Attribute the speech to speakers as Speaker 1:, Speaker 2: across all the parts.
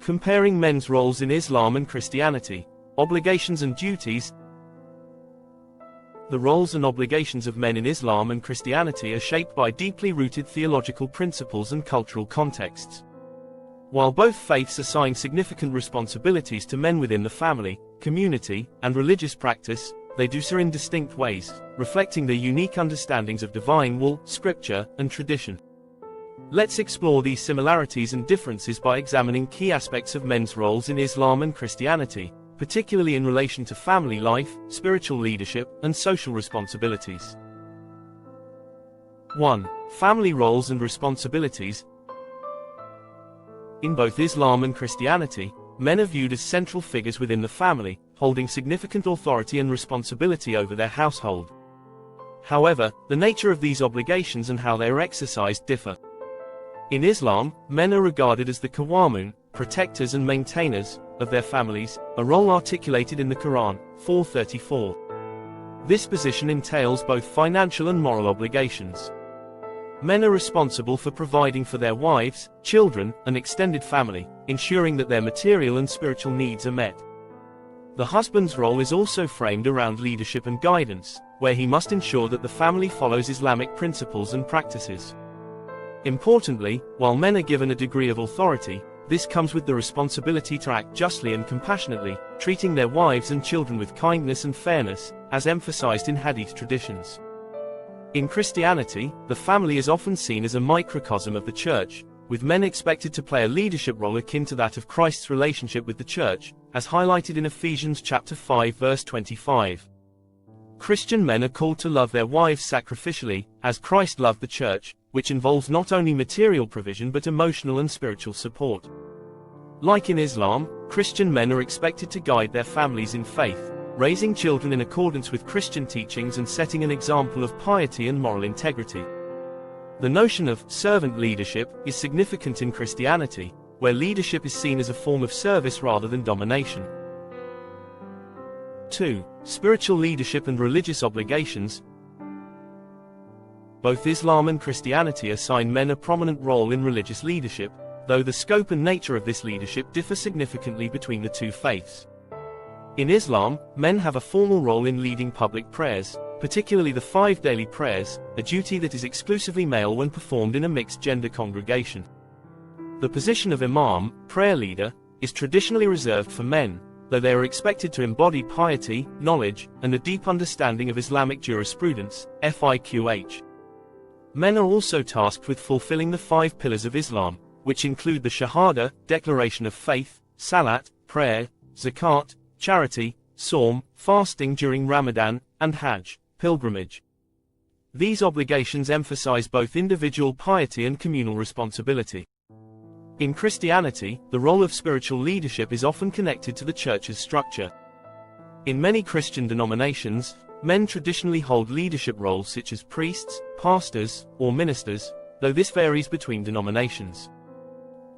Speaker 1: Comparing men's roles in Islam and Christianity. Obligations and duties. The roles and obligations of men in Islam and Christianity are shaped by deeply rooted theological principles and cultural contexts. While both faiths assign significant responsibilities to men within the family, community, and religious practice, they do so in distinct ways, reflecting their unique understandings of divine will, scripture, and tradition. Let's explore these similarities and differences by examining key aspects of men's roles in Islam and Christianity, particularly in relation to family life, spiritual leadership, and social responsibilities. 1. Family roles and responsibilities. In both Islam and Christianity, men are viewed as central figures within the family, holding significant authority and responsibility over their household. However, the nature of these obligations and how they are exercised differ. In Islam, men are regarded as the Qawamun, protectors and maintainers, of their families, a role articulated in the Qur'an, 4:34. This position entails both financial and moral obligations. Men are responsible for providing for their wives, children, and extended family, ensuring that their material and spiritual needs are met. The husband's role is also framed around leadership and guidance, where he must ensure that the family follows Islamic principles and practices. Importantly, while men are given a degree of authority, this comes with the responsibility to act justly and compassionately, treating their wives and children with kindness and fairness, as emphasized in Hadith traditions. In Christianity, the family is often seen as a microcosm of the church, with men expected to play a leadership role akin to that of Christ's relationship with the church, as highlighted in Ephesians chapter 5 verse 25. Christian men are called to love their wives sacrificially, as Christ loved the church, which involves not only material provision but emotional and spiritual support. Like in Islam, Christian men are expected to guide their families in faith, raising children in accordance with Christian teachings and setting an example of piety and moral integrity. The notion of servant leadership is significant in Christianity, where leadership is seen as a form of service rather than domination. 2. Spiritual leadership and religious obligations. Both Islam and Christianity assign men a prominent role in religious leadership, though the scope and nature of this leadership differ significantly between the two faiths. In Islam, men have a formal role in leading public prayers, particularly the 5 daily prayers, a duty that is exclusively male when performed in a mixed-gender congregation. The position of imam, prayer leader, is traditionally reserved for men, though they are expected to embody piety, knowledge, and a deep understanding of Islamic jurisprudence, fiqh. Men are also tasked with fulfilling the 5 pillars of Islam, which include the Shahada, declaration of faith, Salat, prayer, Zakat, charity, Sawm, fasting during Ramadan, and Hajj, pilgrimage. These obligations emphasize both individual piety and communal responsibility. In Christianity, the role of spiritual leadership is often connected to the church's structure. In many Christian denominations, men traditionally hold leadership roles such as priests, pastors, or ministers, though this varies between denominations.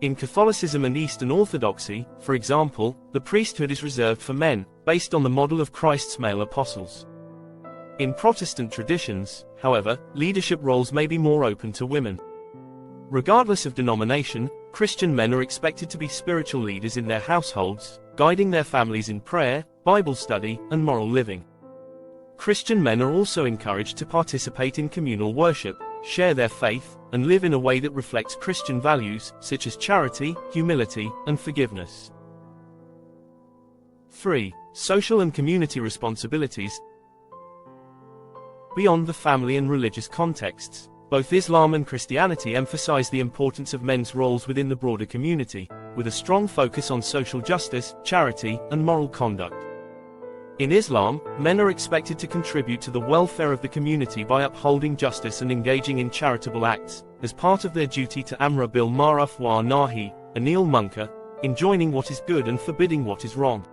Speaker 1: In Catholicism and Eastern Orthodoxy, for example, the priesthood is reserved for men, based on the model of Christ's male apostles. In Protestant traditions, however, leadership roles may be more open to women. Regardless of denomination, Christian men are expected to be spiritual leaders in their households, guiding their families in prayer, Bible study, and moral living. Christian men are also encouraged to participate in communal worship, share their faith, and live in a way that reflects Christian values, such as charity, humility, and forgiveness. 3. Social and community responsibilities. Beyond the family and religious contexts, both Islam and Christianity emphasize the importance of men's roles within the broader community, with a strong focus on social justice, charity, and moral conduct. In Islam, men are expected to contribute to the welfare of the community by upholding justice and engaging in charitable acts, as part of their duty to amra bil ma'ruf wa nahi, anil munkar, enjoining what is good and forbidding what is wrong.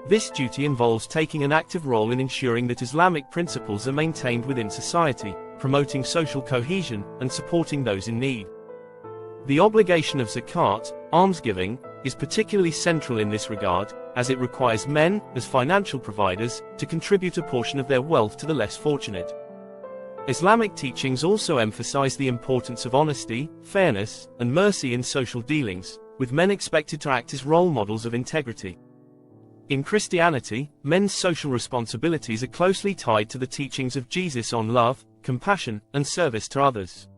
Speaker 1: This duty involves taking an active role in ensuring that Islamic principles are maintained within society, promoting social cohesion, and supporting those in need. The obligation of zakat, almsgiving, is particularly central in this regard, as it requires men, as financial providers, to contribute a portion of their wealth to the less fortunate. Islamic teachings also emphasize the importance of honesty, fairness, and mercy in social dealings, with men expected to act as role models of integrity. In Christianity, men's social responsibilities are closely tied to the teachings of Jesus on love, compassion, and service to others.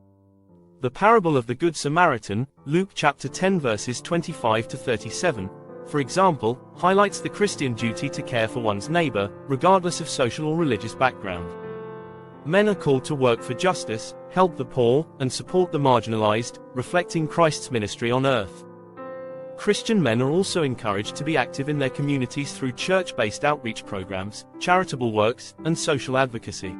Speaker 1: The parable of the Good Samaritan, Luke chapter 10 verses 25 to 37, for example, highlights the Christian duty to care for one's neighbor, regardless of social or religious background. Men are called to work for justice, help the poor, and support the marginalized, reflecting Christ's ministry on earth. Christian men are also encouraged to be active in their communities through church-based outreach programs, charitable works, and social advocacy.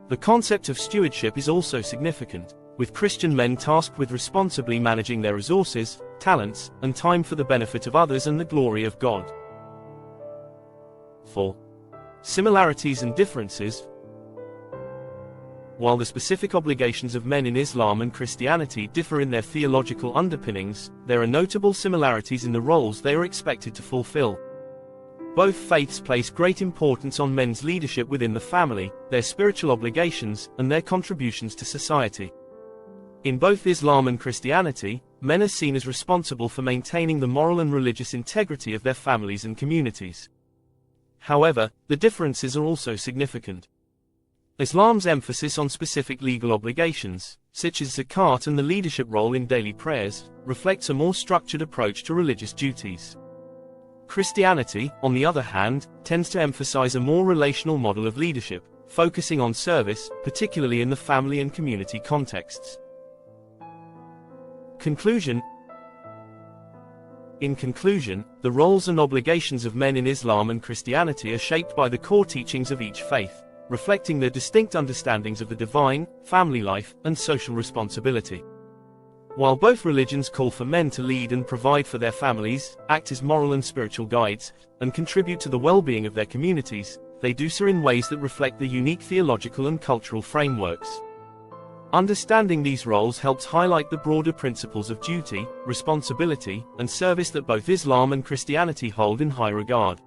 Speaker 1: The concept of stewardship is also significant, with Christian men tasked with responsibly managing their resources, talents, and time for the benefit of others and the glory of God. 4. Similarities and differences. While the specific obligations of men in Islam and Christianity differ in their theological underpinnings, there are notable similarities in the roles they are expected to fulfill. Both faiths place great importance on men's leadership within the family, their spiritual obligations, and their contributions to society. In both Islam and Christianity, men are seen as responsible for maintaining the moral and religious integrity of their families and communities. However, the differences are also significant. Islam's emphasis on specific legal obligations, such as zakat and the leadership role in daily prayers, reflects a more structured approach to religious duties. Christianity, on the other hand, tends to emphasize a more relational model of leadership, focusing on service, particularly in the family and community contexts. Conclusion. In conclusion, the roles and obligations of men in Islam and Christianity are shaped by the core teachings of each faith, reflecting their distinct understandings of the divine, family life, and social responsibility. While both religions call for men to lead and provide for their families, act as moral and spiritual guides, and contribute to the well-being of their communities, they do so in ways that reflect the unique theological and cultural frameworks. Understanding these roles helps highlight the broader principles of duty, responsibility, and service that both Islam and Christianity hold in high regard.